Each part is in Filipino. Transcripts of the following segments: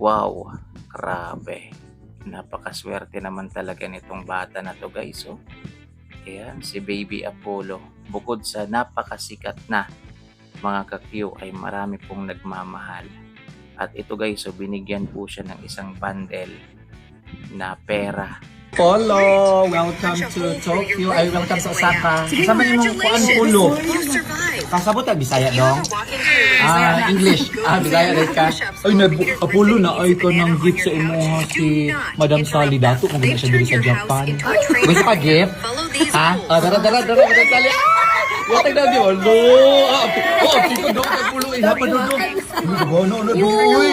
Wow, grabe. Napakaswerte naman talaga nitong bata na 'to, guys, oh. Ayan, si Baby Apollo. Bukod sa napakasikat na, mga ka-Q, ay marami pong nagmamahal. At ito, guys, so binigyan po siya ng isang bundle na pera. Polo, welcome to Tokyo. Ay, welcome sa Osaka. Kasama niyo mong kuan Polo. Kasabot ang Bisaya dong. English. Bisaya rin ka. Ay, Apollo na ay ko nang gift sa imo si Madam Sally dato kung gina siya diri sa Japan. Gusto ka gift? Ha? Dara, Madam Sally. Watay na di Olo. Tiko dong kay Polo ihapa dong. No. Uy.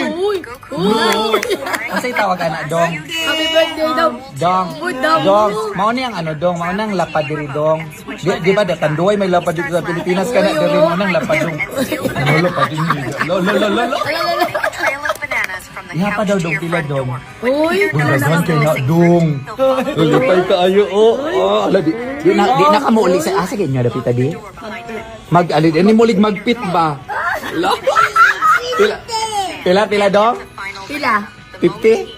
Asay tawag ana dong. Happy birthday, Dong. Dong, mao ni ang ano dong, mao nang lapad diri dong. Di ba datanduay may lapad dito sa Pilipinas kana diri mao nang lapad dong. Lapad din. Lo. Ihapa daw dong pila dong. Uy, Bulan kay na dong. Lupay kaayo ala di na ka mo uli sa sige nyo dapita di. Mag-alid ni mulig magpit ba? Pila dong? pila. 50?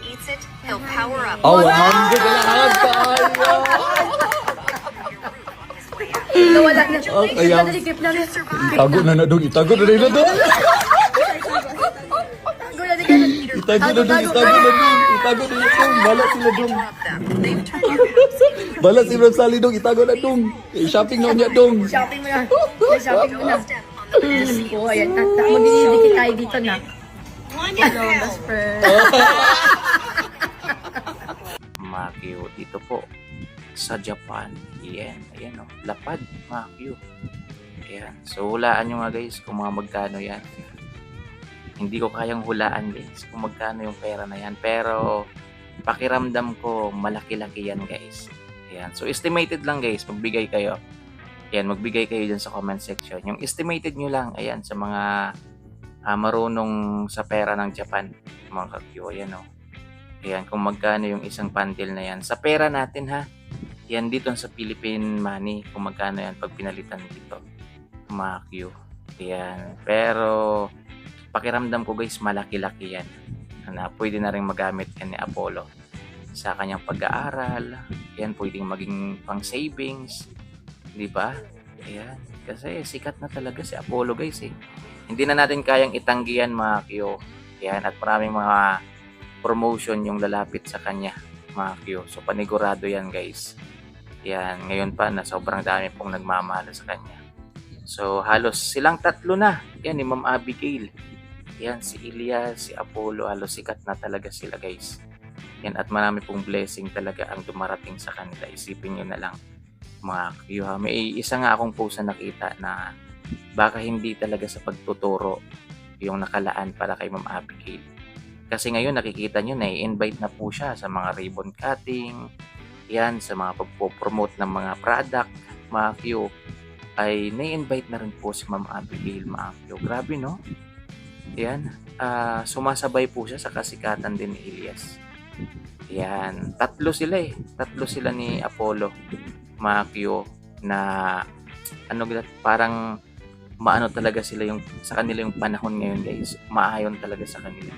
Oh, 100 lang kaayo. Nawala na. Kaya Nalikip na rin. itago na dong. Tago na rin. Itago na dong. Bala sila Sally dong, itago na dong. Shopping na niya dong. Shopping mo na. Shopping mo na. Oh, ayan. Magdidikit tayo dito na. Hello, best friend. Mga Q, dito po sa Japan. Ayan, oh, lapad, mga Q. Ayan, so hulaan nyo nga, guys, kung mga magkano yan. Hindi ko kayang hulaan, guys, kung magkano yung pera na yan. Pero pakiramdam ko malaki-laki yan, guys. Ayan, so estimated lang, guys, magbigay kayo. Ayan, magbigay kayo dyan sa comment section. Yung estimated nyo lang, ayan, sa mga marunong sa pera ng Japan, mga ka-Q. Ayan, oh. Ayan, kung magkano yung isang bundle na yan. Sa pera natin, ha. Yan dito sa Philippine money, kung magkano yan pag pinalitan dito. Mga Q. Ayan. Pero pakiramdam ko, guys, malaki-laki yan. Na pwede na rin magamit yan ni Apollo sa kanyang pag-aaral. Yan, pwedeng maging pang savings. Di ba? Ayan. Kasi sikat na talaga si Apollo, guys, eh. Hindi na natin kayang itanggi yan, mga Q. Ayan. At maraming mga promotion yung lalapit sa kanya, mga Q. So panigurado yan, guys. Yan, ngayon pa na sobrang dami pong nagmamahal sa kanya. So halos silang tatlo na. Yan, ni Ma'am Abigail. Yan, si Elias, si Apollo, halos sikat na talaga sila, guys. Yan, at marami pong blessing talaga ang dumarating sa kanila. Isipin nyo na lang, mga Q. May isa nga akong post na nakita na baka hindi talaga sa pagtuturo yung nakalaan para kay Ma'am Abigail. Kasi ngayon nakikita nyo na i-invite na po siya sa mga ribbon cutting, yan, sa mga pagpo-promote ng mga product, mga Q, ay na-invite na rin po si Ma'am Abigail, mga Q. Grabe, no? Yan, sumasabay po siya sa kasikatan din ni Elias. Yan, tatlo sila ni Apollo, mga Q, na parang maano talaga sila yung sa kanila yung panahon ngayon, guys. Maayon talaga sa kanila.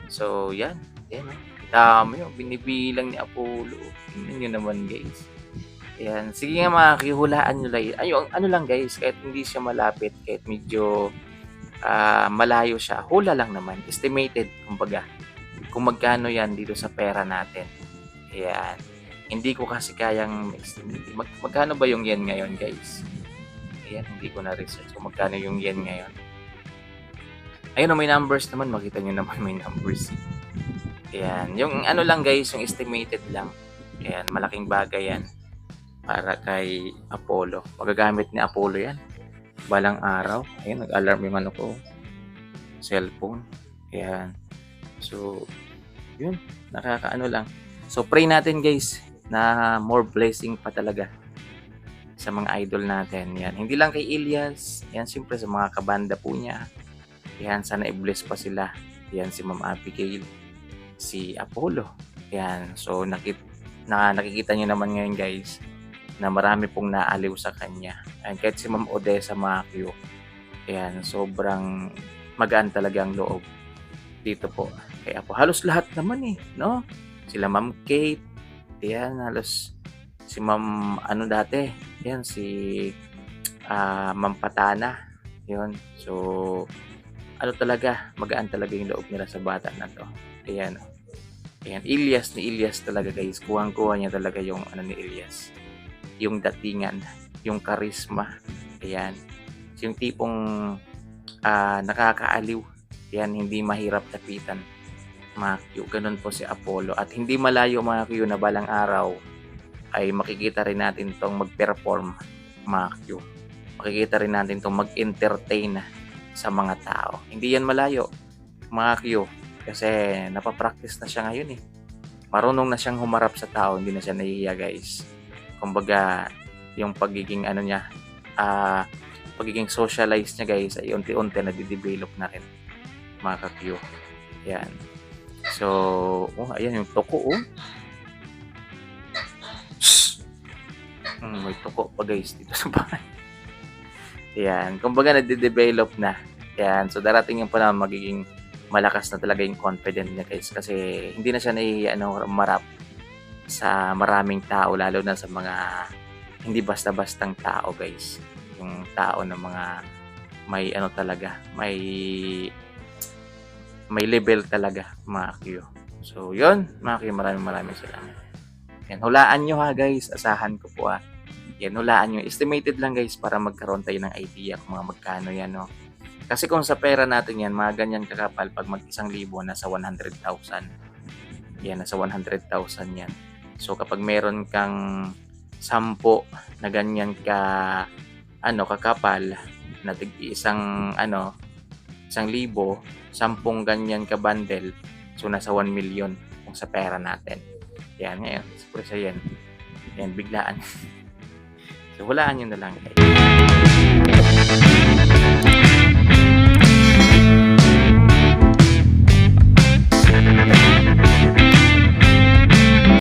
So, yan. Dami yung binibilang ni Apollo. Tingnan nyo naman, guys. Ayan. Sige nga, mga kihulaan nyo lang. Ano lang, guys, kahit hindi siya malapit, kahit medyo malayo siya, hula lang naman. Estimated, kumbaga. Kung magkano yan dito sa pera natin. Ayan. Hindi ko kasi kayang estimate. Magkano ba yung yen ngayon, guys? Ayan, hindi ko na-research kung magkano yung yen ngayon. Ayun, may numbers naman. Makita nyo naman may numbers. Ayan. Yung ano lang, guys, yung estimated lang. Ayan, malaking bagay yan. Para kay Apollo. Magagamit ni Apollo yan. Balang araw. Ayan, nag-alarm yung ano ko. Cellphone. Ayan. So, yun. Nakakaano lang. So, pray natin, guys, na more blessing pa talaga sa mga idol natin. Yan. Hindi lang kay Elias. Yan, siyempre sa mga kabanda po niya. Yan, sana i-bless pa sila. Yan, si Ma'am Abigail, si Apollo. Yan, so nakikita nyo naman ngayon, guys, na marami pong naaliw sa kanya. And kahit si Ma'am Odessa, mga Q, yan, sobrang magaan talaga ang loob. dito po kay Apo. Halos lahat naman eh, no? Sila Ma'am Kate, yan, halos si Ma'am, ano dati, yan, si Ma'am Patana, yun. So, ano talaga, magaan talaga yung loob nila sa bata na to. Ayan, ayan, Ilyas ni Ilyas talaga guys, kuhang-kuha niya talaga yung ano ni Ilyas. Yung datingan, yung karisma, ayan. Yung tipong nakakaaliw, yan, hindi mahirap tapitan, mga Q. Ganun po si Apollo. At hindi malayo mga Q na balang araw ay makikita rin natin tong mag-perform, mga Q. Makikita rin natin tong mag-entertain sa mga tao. Hindi yan malayo, mga Q. Kasi napapractice na siya ngayon eh. Marunong na siyang humarap sa tao, hindi na siya nahihiya guys. Kumbaga, yung pagiging ano niya, pagiging socialize niya guys ay unti-unti nade-develop na rin, mga ka-Q. Yan. So, ayan yung toko oh. May toko pa guys dito sa bahay. Yan. Kumbaga nade-develop na. Yan. So, darating yung pa na magiging malakas na talaga yung confident niya guys. Kasi hindi na siya nahihiya marap sa maraming tao, lalo na sa mga hindi basta-bastang tao guys. Yung tao na mga may ano talaga, may level talaga, mga Q. So, yun, mga Q, maraming salamat. Yan, hulaan nyo ha guys, asahan ko po ha. Yan, hulaan nyo. Estimated lang guys para magkaroon tayo ng idea kung mga magkano yan, no. Kasi kung sa pera natin yan, mga ganyan kakapal, pag mag 1,000, nasa 100,000. Yan, nasa 100,000 yan. So, kapag meron kang 10 na ganyan kakapal, na isang 1,000, 10 ganyan ka bundle, so nasa 1 million kung sa pera natin. Yan, ngayon, surprise yan. Yan, biglaan. So, hulaan nyo na lang guys.